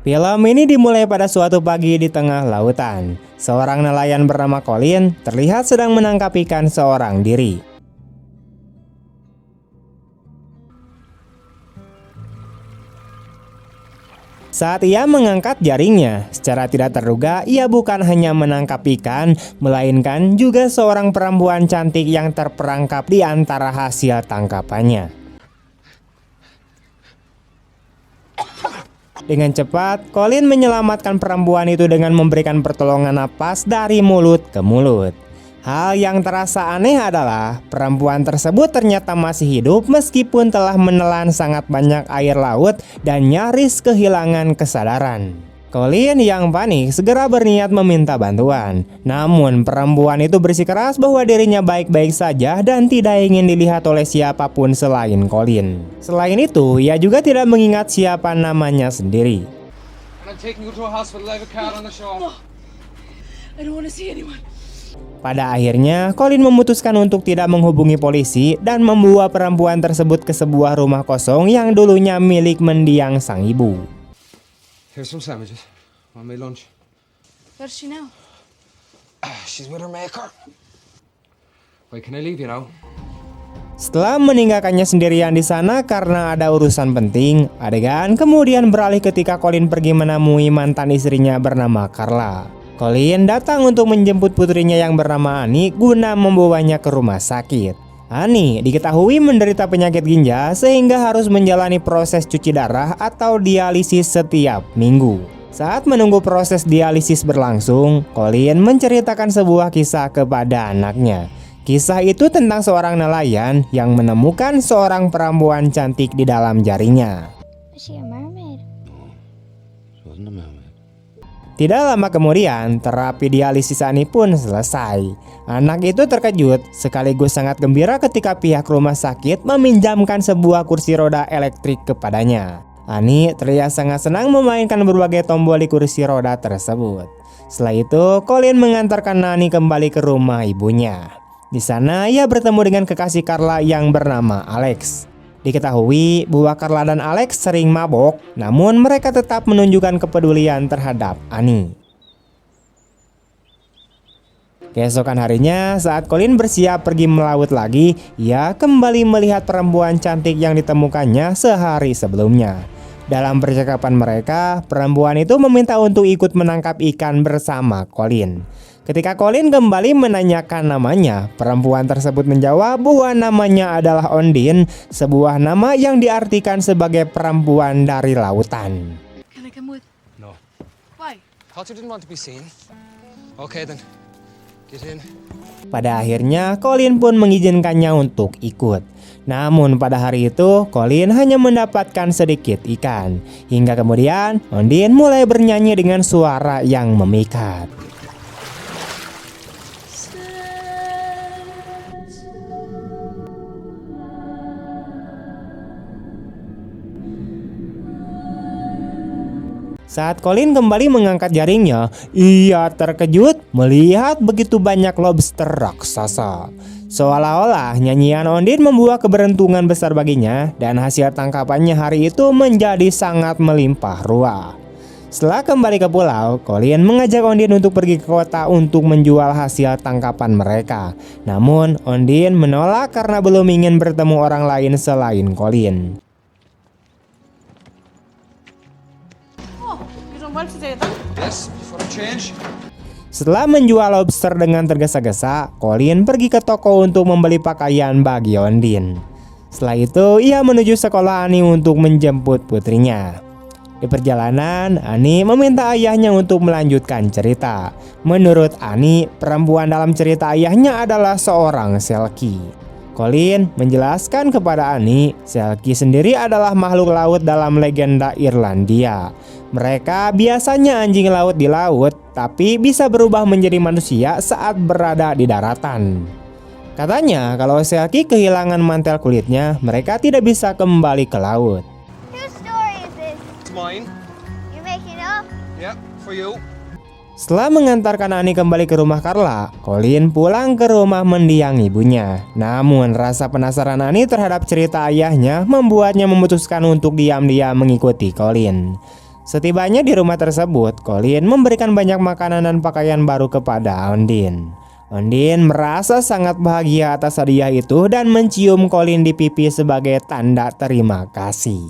Film ini dimulai pada suatu pagi di tengah lautan. Seorang nelayan bernama Colin terlihat sedang menangkap ikan seorang diri. Saat ia mengangkat jaringnya, secara tidak terduga ia bukan hanya menangkap ikan, melainkan juga seorang perempuan cantik yang terperangkap di antara hasil tangkapannya. Dengan cepat, Colin menyelamatkan perempuan itu dengan memberikan pertolongan napas dari mulut ke mulut. Hal yang terasa aneh adalah perempuan tersebut ternyata masih hidup meskipun telah menelan sangat banyak air laut dan nyaris kehilangan kesadaran. Colin yang panik segera berniat meminta bantuan. Namun perempuan itu bersikeras bahwa dirinya baik-baik saja dan tidak ingin dilihat oleh siapapun selain Colin. Selain itu, ia juga tidak mengingat siapa namanya sendiri. Pada akhirnya, Colin memutuskan untuk tidak menghubungi polisi dan membawa perempuan tersebut ke sebuah rumah kosong yang dulunya milik mendiang sang ibu. Here's some sandwiches. I made lunch. What does she know? She's with her maker. Wait, can I leave you now? Setelah meninggalkannya sendirian di sana karena ada urusan penting, adegan kemudian beralih ketika Colin pergi menemui mantan istrinya bernama Carla. Colin datang untuk menjemput putrinya yang bernama Annie guna membawanya ke rumah sakit. Annie diketahui menderita penyakit ginjal sehingga harus menjalani proses cuci darah atau dialisis setiap minggu. Saat menunggu proses dialisis berlangsung, Colin menceritakan sebuah kisah kepada anaknya. Kisah itu tentang seorang nelayan yang menemukan seorang perempuan cantik di dalam jaringnya. Is she a mermaid? She wasn't a mermaid. Tidak lama kemudian, terapi dialisis Annie pun selesai. Anak itu terkejut sekaligus sangat gembira ketika pihak rumah sakit meminjamkan sebuah kursi roda elektrik kepadanya. Annie terlihat sangat senang memainkan berbagai tombol di kursi roda tersebut. Setelah itu, Colin mengantarkan Annie kembali ke rumah ibunya. Di sana, ia bertemu dengan kekasih Carla yang bernama Alex. Diketahui bahwa Carla dan Alex sering mabok, namun mereka tetap menunjukkan kepedulian terhadap Annie. Keesokan harinya, saat Colin bersiap pergi melaut lagi, ia kembali melihat perempuan cantik yang ditemukannya sehari sebelumnya. Dalam percakapan mereka, perempuan itu meminta untuk ikut menangkap ikan bersama Colin. Ketika Colin kembali menanyakan namanya, perempuan tersebut menjawab bahwa namanya adalah Ondine, sebuah nama yang diartikan sebagai perempuan dari lautan. Can I come with? No. Why? Thought you didn't want to be seen. Okay then. Get in. Pada akhirnya, Colin pun mengizinkannya untuk ikut. Namun pada hari itu, Colin hanya mendapatkan sedikit ikan. Hingga kemudian, Ondine mulai bernyanyi dengan suara yang memikat. Saat Colin kembali mengangkat jaringnya, ia terkejut melihat begitu banyak lobster raksasa. Seolah-olah nyanyian Ondine membawa keberuntungan besar baginya dan hasil tangkapannya hari itu menjadi sangat melimpah ruah. Setelah kembali ke pulau, Colin mengajak Ondine untuk pergi ke kota untuk menjual hasil tangkapan mereka. Namun Ondine menolak karena belum ingin bertemu orang lain selain Colin. Yes, for a change. Setelah menjual lobster dengan tergesa-gesa, Colin pergi ke toko untuk membeli pakaian bagi Ondine. Setelah itu, ia menuju sekolah Annie untuk menjemput putrinya. Di perjalanan, Annie meminta ayahnya untuk melanjutkan cerita. Menurut Annie, perempuan dalam cerita ayahnya adalah seorang Selkie. Colin menjelaskan kepada Annie, Selkie sendiri adalah makhluk laut dalam legenda Irlandia. Mereka biasanya anjing laut di laut, tapi bisa berubah menjadi manusia saat berada di daratan. Katanya, kalau Selkie kehilangan mantel kulitnya, mereka tidak bisa kembali ke laut. Whose story is this? It's mine. You making it up? Yeah, for you. Setelah mengantarkan Annie kembali ke rumah Carla, Colin pulang ke rumah mendiang ibunya. Namun rasa penasaran Annie terhadap cerita ayahnya membuatnya memutuskan untuk diam-diam mengikuti Colin. Setibanya di rumah tersebut, Colin memberikan banyak makanan dan pakaian baru kepada Ondine. Ondine merasa sangat bahagia atas hadiah itu dan mencium Colin di pipi sebagai tanda terima kasih.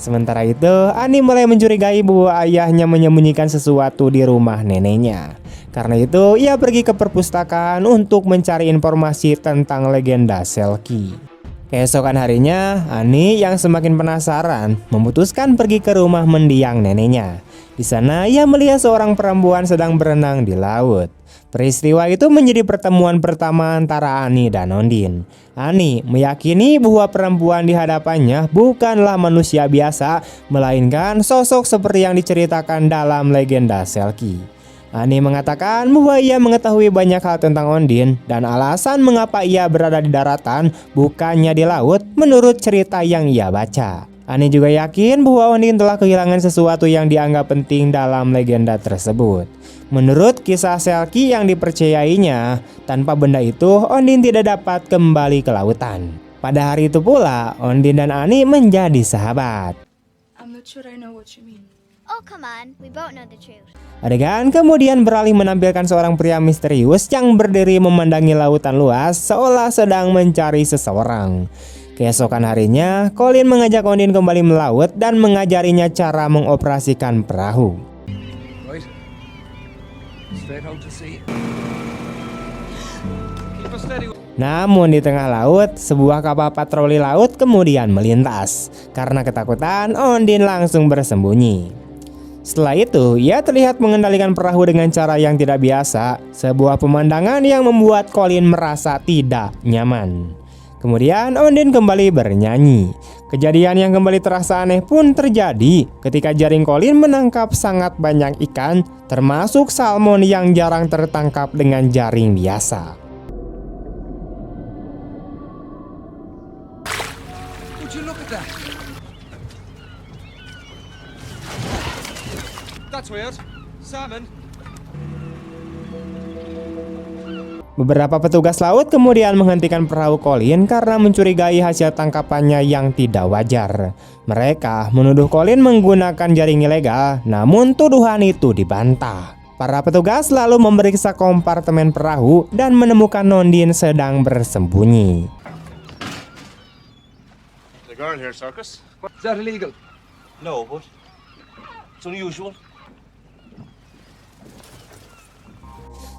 Sementara itu, Annie mulai mencurigai bahwa ayahnya menyembunyikan sesuatu di rumah neneknya. Karena itu, ia pergi ke perpustakaan untuk mencari informasi tentang legenda Selkie. Keesokan harinya, Annie yang semakin penasaran memutuskan pergi ke rumah mendiang neneknya. Di sana ia melihat seorang perempuan sedang berenang di laut. Peristiwa itu menjadi pertemuan pertama antara Annie dan Ondine. Annie meyakini bahwa perempuan di hadapannya bukanlah manusia biasa, melainkan sosok seperti yang diceritakan dalam legenda Selkie. Annie mengatakan bahwa ia mengetahui banyak hal tentang Ondine dan alasan mengapa ia berada di daratan bukannya di laut menurut cerita yang ia baca. Annie juga yakin bahwa Ondine telah kehilangan sesuatu yang dianggap penting dalam legenda tersebut. Menurut kisah Selkie yang dipercayainya, tanpa benda itu Ondine tidak dapat kembali ke lautan. Pada hari itu pula, Ondine dan Annie menjadi sahabat. I'm not sure I know what you mean. Oh, come on. We both know the truth. Adegan kemudian beralih menampilkan seorang pria misterius yang berdiri memandangi lautan luas seolah sedang mencari seseorang. Keesokan harinya, Colin mengajak Ondine kembali melaut dan mengajarinya cara mengoperasikan perahu. Right. Straight out to sea. Keep us steady. Namun di tengah laut, sebuah kapal patroli laut kemudian melintas. Karena ketakutan, Ondine langsung bersembunyi. Setelah itu, ia terlihat mengendalikan perahu dengan cara yang tidak biasa, sebuah pemandangan yang membuat Colin merasa tidak nyaman. Kemudian Ondine kembali bernyanyi. Kejadian yang kembali terasa aneh pun terjadi ketika jaring Colin menangkap sangat banyak ikan, termasuk salmon yang jarang tertangkap dengan jaring biasa. Would you look at that? That's weird. Salmon. Beberapa petugas laut kemudian menghentikan perahu Colin karena mencurigai hasil tangkapannya yang tidak wajar. Mereka menuduh Colin menggunakan jaring ilegal, namun tuduhan itu dibantah. Para petugas lalu memeriksa kompartemen perahu dan menemukan Ondine sedang bersembunyi. The girl here, Circus? Is that illegal? No, but it's unusual.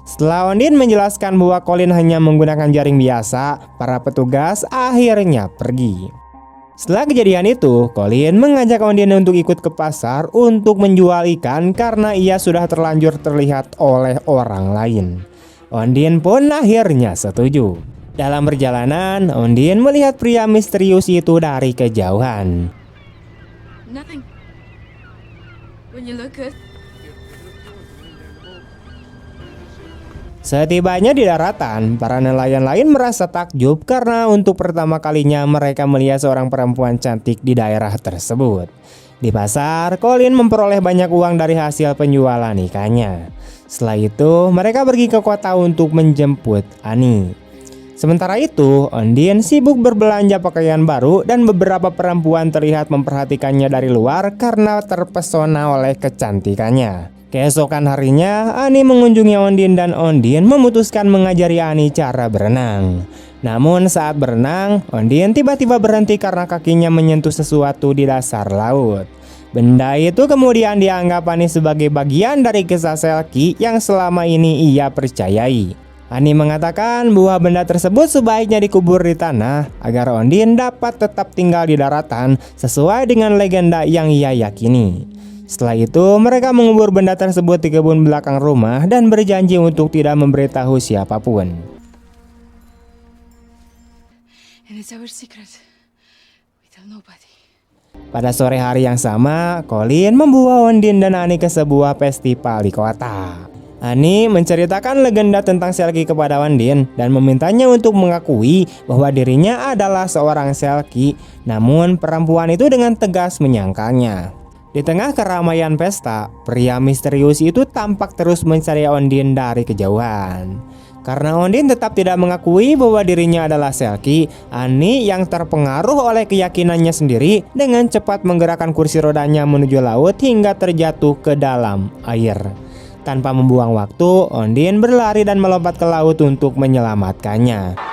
Setelah Ondine menjelaskan bahwa Colin hanya menggunakan jaring biasa, para petugas akhirnya pergi. Setelah kejadian itu, Colin mengajak Ondine untuk ikut ke pasar untuk menjual ikan karena ia sudah terlanjur terlihat oleh orang lain. Ondine pun akhirnya setuju. Dalam perjalanan, Ondine melihat pria misterius itu dari kejauhan. Nothing. When you look good. Setibanya di daratan, para nelayan lain merasa takjub karena untuk pertama kalinya mereka melihat seorang perempuan cantik di daerah tersebut. Di pasar, Colin memperoleh banyak uang dari hasil penjualan ikannya. Setelah itu, mereka pergi ke kota untuk menjemput Annie. Sementara itu, Ondine sibuk berbelanja pakaian baru dan beberapa perempuan terlihat memperhatikannya dari luar karena terpesona oleh kecantikannya. Keesokan harinya, Annie mengunjungi Ondine dan Ondine memutuskan mengajari Annie cara berenang. Namun saat berenang, Ondine tiba-tiba berhenti karena kakinya menyentuh sesuatu di dasar laut. Benda itu kemudian dianggap Annie sebagai bagian dari kisah Selkie yang selama ini ia percayai. Annie mengatakan bahwa benda tersebut sebaiknya dikubur di tanah agar Ondine dapat tetap tinggal di daratan sesuai dengan legenda yang ia yakini. Setelah itu, mereka mengubur benda tersebut di kebun belakang rumah dan berjanji untuk tidak memberitahu siapapun. And it's our secret. We tell nobody. Pada sore hari yang sama, Colin membawa Ondine dan Annie ke sebuah festival di kota. Annie menceritakan legenda tentang Selkie kepada Ondine dan memintanya untuk mengakui bahwa dirinya adalah seorang Selkie, namun perempuan itu dengan tegas menyangkalnya. Di tengah keramaian pesta, pria misterius itu tampak terus mencari Ondine dari kejauhan. Karena Ondine tetap tidak mengakui bahwa dirinya adalah Selkie, Annie yang terpengaruh oleh keyakinannya sendiri dengan cepat menggerakkan kursi rodanya menuju laut hingga terjatuh ke dalam air. Tanpa membuang waktu, Ondine berlari dan melompat ke laut untuk menyelamatkannya.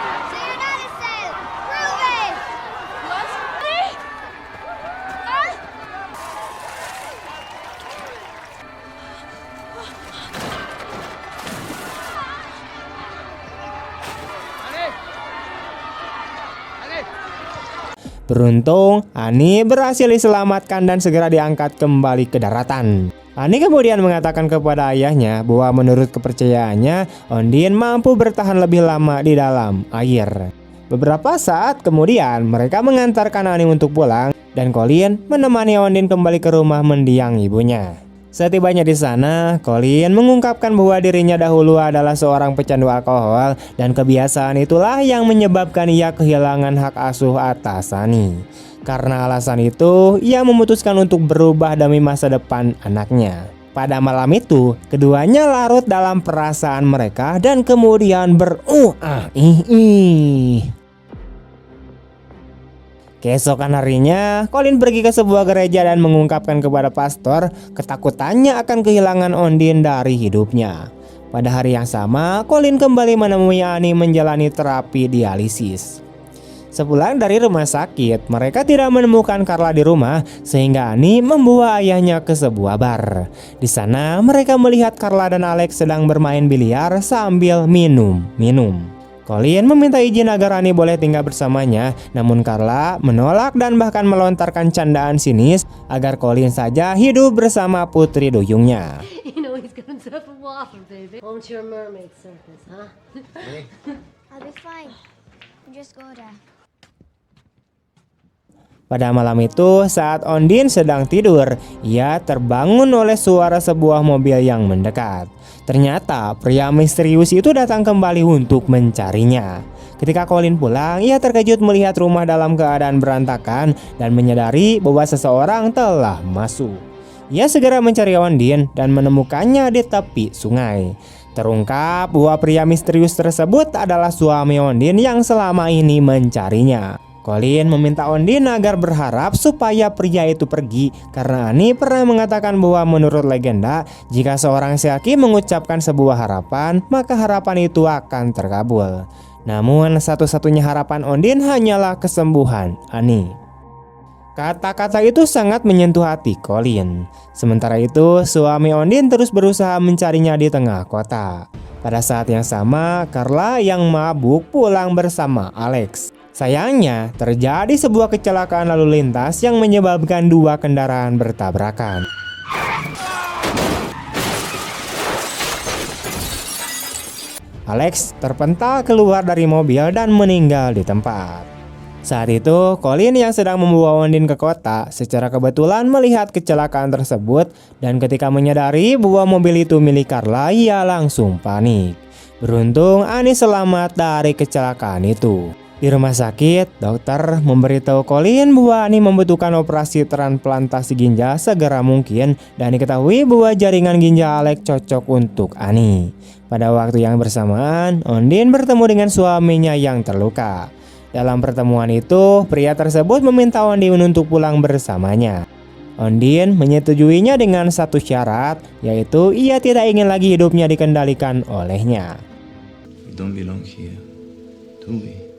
Beruntung, Annie berhasil diselamatkan dan segera diangkat kembali ke daratan. Annie kemudian mengatakan kepada ayahnya bahwa menurut kepercayaannya, Ondine mampu bertahan lebih lama di dalam air. Beberapa saat kemudian, mereka mengantarkan Annie untuk pulang dan Colin menemani Ondine kembali ke rumah mendiang ibunya. Setibanya di sana, Colin mengungkapkan bahwa dirinya dahulu adalah seorang pecandu alkohol dan kebiasaan itulah yang menyebabkan ia kehilangan hak asuh atas Annie. Karena alasan itu, ia memutuskan untuk berubah demi masa depan anaknya. Pada malam itu, keduanya larut dalam perasaan mereka dan kemudian Keesokan harinya, Colin pergi ke sebuah gereja dan mengungkapkan kepada pastor ketakutannya akan kehilangan Ondine dari hidupnya. Pada hari yang sama, Colin kembali menemui Annie menjalani terapi dialisis. Sepulang dari rumah sakit, mereka tidak menemukan Carla di rumah sehingga Annie membawa ayahnya ke sebuah bar. Di sana, mereka melihat Carla dan Alex sedang bermain biliar sambil minum. Colin meminta izin agar Annie boleh tinggal bersamanya, namun Carla menolak dan bahkan melontarkan candaan sinis agar Colin saja hidup bersama putri duyungnya. You know he's gonna have a waffle, baby. Home to your mermaid circus, huh? I'll be fine. Just go there. Pada malam itu, saat Ondine sedang tidur, ia terbangun oleh suara sebuah mobil yang mendekat. Ternyata pria misterius itu datang kembali untuk mencarinya. Ketika Colin pulang, ia terkejut melihat rumah dalam keadaan berantakan dan menyadari bahwa seseorang telah masuk. Ia segera mencari Ondine dan menemukannya di tepi sungai. Terungkap bahwa pria misterius tersebut adalah suami Ondine yang selama ini mencarinya. Colin meminta Ondine agar berharap supaya pria itu pergi karena Annie pernah mengatakan bahwa menurut legenda, jika seorang Selkie mengucapkan sebuah harapan, maka harapan itu akan terkabul. Namun satu-satunya harapan Ondine hanyalah kesembuhan Annie. Kata-kata itu sangat menyentuh hati Colin. Sementara itu, suami Ondine terus berusaha mencarinya di tengah kota. Pada saat yang sama, Carla yang mabuk pulang bersama Alex. Sayangnya, terjadi sebuah kecelakaan lalu lintas yang menyebabkan dua kendaraan bertabrakan. Alex terpental keluar dari mobil dan meninggal di tempat. Saat itu, Colin yang sedang membawa Ondine ke kota secara kebetulan melihat kecelakaan tersebut dan ketika menyadari bahwa mobil itu milik Carla, ia langsung panik. Beruntung Annie selamat dari kecelakaan itu. Di rumah sakit, dokter memberitahu Colin bahwa Annie membutuhkan operasi transplantasi ginjal segera mungkin dan diketahui bahwa jaringan ginjal Alex cocok untuk Annie. Pada waktu yang bersamaan, Ondine bertemu dengan suaminya yang terluka. Dalam pertemuan itu, pria tersebut meminta Ondine untuk pulang bersamanya. Ondine menyetujuinya dengan satu syarat, yaitu ia tidak ingin lagi hidupnya dikendalikan olehnya. We don't belong here, do we?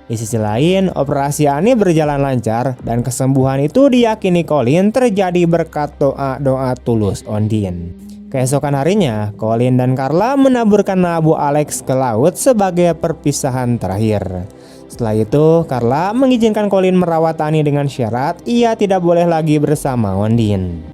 Di sisi lain, operasi Annie berjalan lancar dan kesembuhan itu diyakini Colin terjadi berkat doa tulus Ondine. Keesokan harinya, Colin dan Carla menaburkan abu Alex ke laut sebagai perpisahan terakhir. Setelah itu, Carla mengizinkan Colin merawat Annie dengan syarat ia tidak boleh lagi bersama Ondine.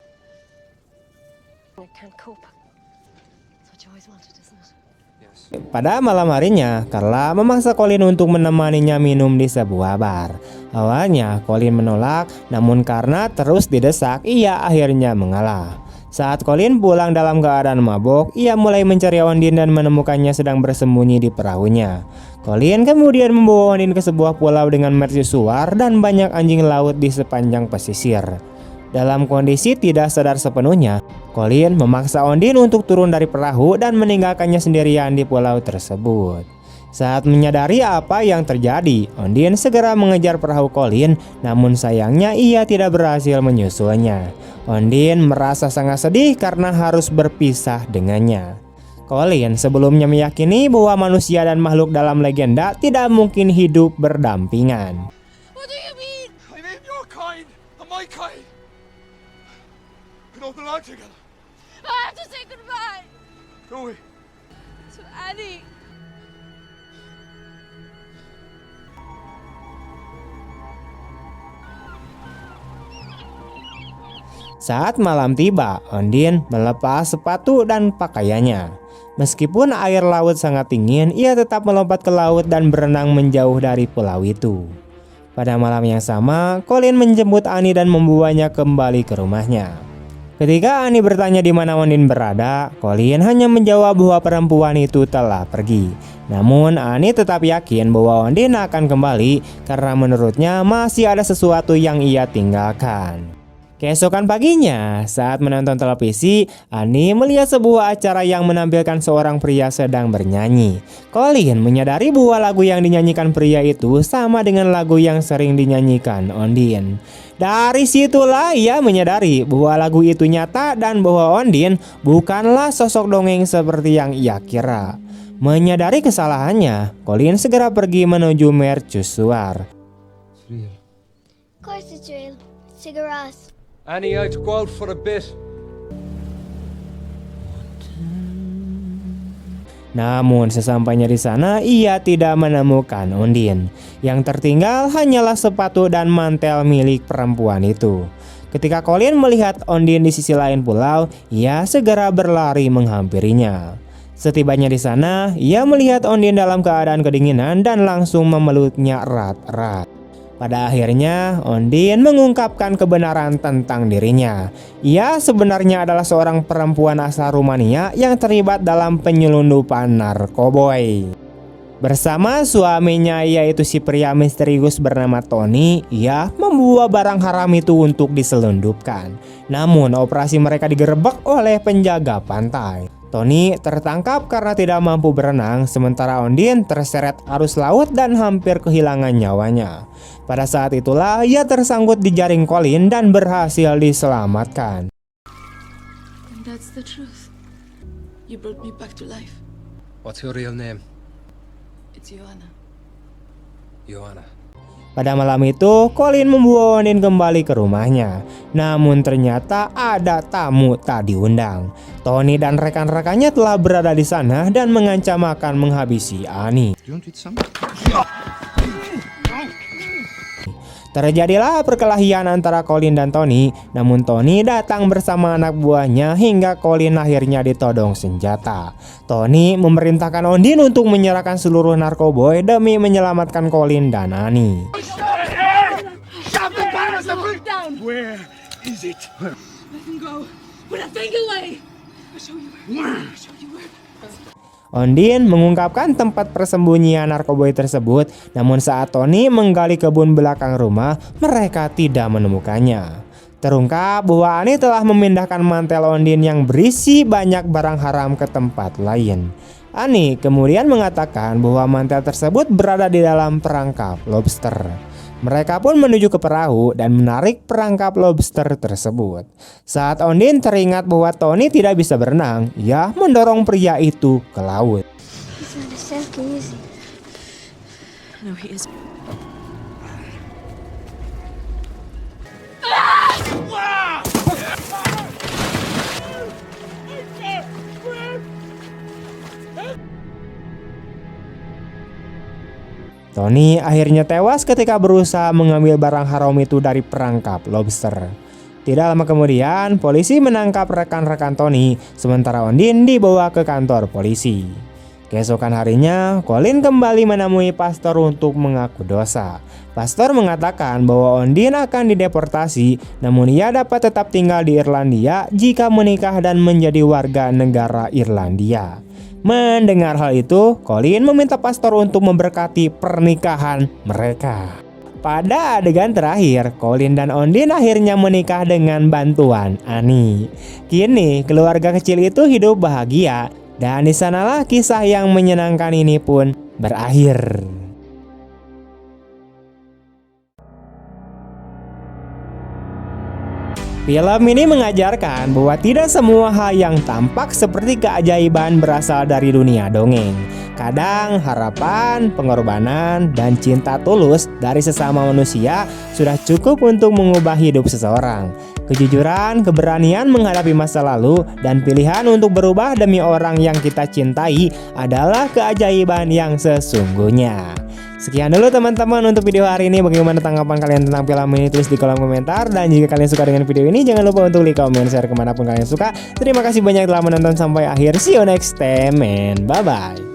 I can't cope. That's what you always wanted, isn't it? Pada malam harinya, Carla memaksa Colin untuk menemaninya minum di sebuah bar. Awalnya, Colin menolak, namun karena terus didesak, ia akhirnya mengalah. Saat Colin pulang dalam keadaan mabuk, ia mulai mencari Ondine dan menemukannya sedang bersembunyi di perahunya. Colin kemudian membawa Ondine ke sebuah pulau dengan mercusuar dan banyak anjing laut di sepanjang pesisir. Dalam kondisi tidak sadar sepenuhnya, Colin memaksa Ondine untuk turun dari perahu dan meninggalkannya sendirian di pulau tersebut. Saat menyadari apa yang terjadi, Ondine segera mengejar perahu Colin, namun sayangnya ia tidak berhasil menyusulnya. Ondine merasa sangat sedih karena harus berpisah dengannya. Colin sebelumnya meyakini bahwa manusia dan makhluk dalam legenda tidak mungkin hidup berdampingan. What do you mean? I mean your kind and my kind. We don't belong together, I have to say goodbye do we? to Annie. Saat malam tiba, Ondine melepas sepatu dan pakaiannya. Meskipun air laut sangat dingin, ia tetap melompat ke laut dan berenang menjauh dari pulau itu. Pada malam yang sama, Colin menjemput Annie dan membawanya kembali ke rumahnya. Ketika Annie bertanya di mana Ondine berada, Colin hanya menjawab bahwa perempuan itu telah pergi. Namun Annie tetap yakin bahwa Ondine akan kembali karena menurutnya masih ada sesuatu yang ia tinggalkan. Keesokan paginya, saat menonton televisi, Annie melihat sebuah acara yang menampilkan seorang pria sedang bernyanyi. Colin menyadari bahwa lagu yang dinyanyikan pria itu sama dengan lagu yang sering dinyanyikan Ondine. Dari situlah ia menyadari bahwa lagu itu nyata dan bahwa Ondine bukanlah sosok dongeng seperti yang ia kira. Menyadari kesalahannya, Colin segera pergi menuju mercusuar. Of course it's real. Cigarettes. Annie, I had to go out for a bit. Namun sesampainya di sana ia tidak menemukan Ondine. Yang tertinggal hanyalah sepatu dan mantel milik perempuan itu. Ketika Colin melihat Ondine di sisi lain pulau, ia segera berlari menghampirinya. Setibanya di sana, ia melihat Ondine dalam keadaan kedinginan dan langsung memeluknya erat-erat. Pada akhirnya, Ondine mengungkapkan kebenaran tentang dirinya. Ia sebenarnya adalah seorang perempuan asal Rumania yang terlibat dalam penyelundupan narkoboy. Bersama suaminya yaitu si pria misterius bernama Tony, ia membawa barang haram itu untuk diselundupkan. Namun operasi mereka digerebek oleh penjaga pantai. Tony tertangkap karena tidak mampu berenang, sementara Ondine terseret arus laut dan hampir kehilangan nyawanya. Pada saat itulah ia tersangkut di jaring Colin dan berhasil diselamatkan. And that's the truth. You brought me back to life. What's your real name? It's Joanna. Joanna. Pada malam itu, Colin membawa Ondine kembali ke rumahnya. Namun ternyata ada tamu tak diundang. Tony dan rekan-rekannya telah berada di sana dan mengancam akan menghabisi Annie. You want to eat some? Terjadilah perkelahian antara Colin dan Tony, namun Tony datang bersama anak buahnya hingga Colin akhirnya ditodong senjata. Tony memerintahkan Ondine untuk menyerahkan seluruh narkoboy demi menyelamatkan Colin dan Annie. Where is it? Let him go. Put that thing away. I'll show you where. I'll show you where. Ondine mengungkapkan tempat persembunyian narkoboy tersebut, namun saat Tony menggali kebun belakang rumah, mereka tidak menemukannya. Terungkap bahwa Annie telah memindahkan mantel Ondine yang berisi banyak barang haram ke tempat lain. Annie kemudian mengatakan bahwa mantel tersebut berada di dalam perangkap lobster. Mereka pun menuju ke perahu dan menarik perangkap lobster tersebut. Saat Ondine teringat bahwa Tony tidak bisa berenang, ia mendorong pria itu ke laut. He's not as silky, is he? No, he is. Tony akhirnya tewas ketika berusaha mengambil barang haram itu dari perangkap lobster. Tidak lama kemudian, polisi menangkap rekan-rekan Tony, sementara Ondine dibawa ke kantor polisi. Keesokan harinya, Colin kembali menemui pastor untuk mengaku dosa. Pastor mengatakan bahwa Ondine akan dideportasi, namun ia dapat tetap tinggal di Irlandia jika menikah dan menjadi warga negara Irlandia. Mendengar hal itu, Colin meminta pastor untuk memberkati pernikahan mereka. Pada adegan terakhir, Colin dan Ondine akhirnya menikah dengan bantuan Annie. Kini keluarga kecil itu hidup bahagia dan di sanalah kisah yang menyenangkan ini pun berakhir. Film ini mengajarkan bahwa tidak semua hal yang tampak seperti keajaiban berasal dari dunia dongeng. Kadang harapan, pengorbanan, dan cinta tulus dari sesama manusia sudah cukup untuk mengubah hidup seseorang. Kejujuran, keberanian menghadapi masa lalu, dan pilihan untuk berubah demi orang yang kita cintai adalah keajaiban yang sesungguhnya. Sekian dulu teman-teman untuk video hari ini. Bagaimana tanggapan kalian tentang film ini? Tulis di kolom komentar. Dan jika kalian suka dengan video ini, jangan lupa untuk like, comment, share kemanapun kalian suka. Terima kasih banyak telah menonton sampai akhir. See you next time and bye-bye.